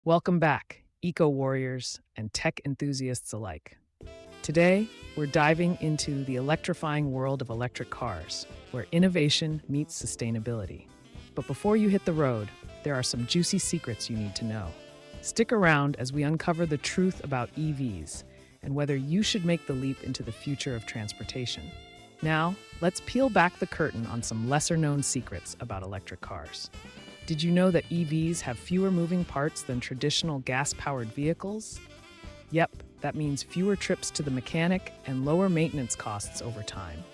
Welcome back, eco warriors and tech enthusiasts alike. Today, we're diving into the electrifying world of electric cars, where innovation meets sustainability. But before you hit the road, there are some juicy secrets you need to know. Stick around as we uncover the truth about EVs and whether you should make the leap into the future of transportation. Now, let's peel back the curtain on some lesser known secrets about electric cars. Did you know that EVs have fewer moving parts than traditional gas-powered vehicles? Yep, that means fewer trips to the mechanic and lower maintenance costs over time.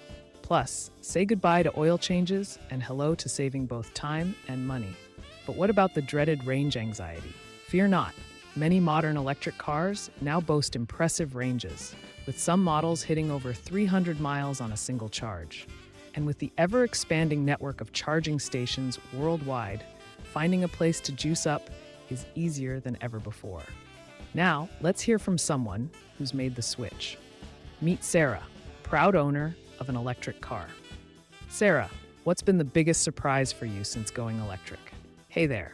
Plus, say goodbye to oil changes and hello to saving both time and money. But what about the dreaded range anxiety? Fear not. Many modern electric cars now boast impressive ranges, with some models hitting over 300 miles on a single charge. And with the ever-expanding network of charging stations worldwide, finding a place to juice up is easier than ever before. Now, let's hear from someone who's made the switch. Meet Sarah, proud owner of an electric car. Sarah, what's been the biggest surprise for you since going electric? Hey there.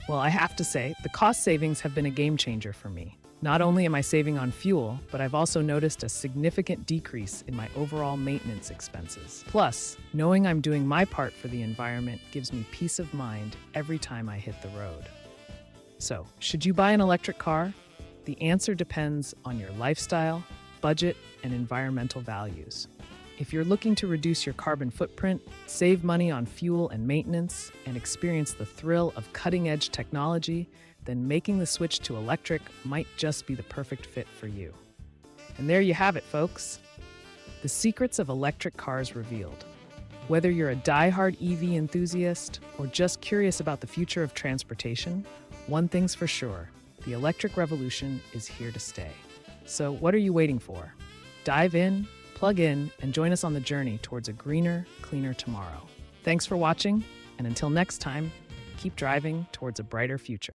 Well, I have to say, the cost savings have been a game changer for me. Not only am I saving on fuel, but I've also noticed a significant decrease in my overall maintenance expenses. Plus, knowing I'm doing my part for the environment gives me peace of mind every time I hit the road. So, should you buy an electric car? The answer depends on your lifestyle, budget, and environmental values. If you're looking to reduce your carbon footprint, save money on fuel and maintenance, and experience the thrill of cutting-edge technology, then making the switch to electric might just be the perfect fit for you. And there you have it, folks. The secrets of electric cars revealed. Whether you're a die-hard EV enthusiast or just curious about the future of transportation, one thing's for sure, the electric revolution is here to stay. So what are you waiting for? Dive in, plug in, and join us on the journey towards a greener, cleaner tomorrow. Thanks for watching, and until next time, keep driving towards a brighter future.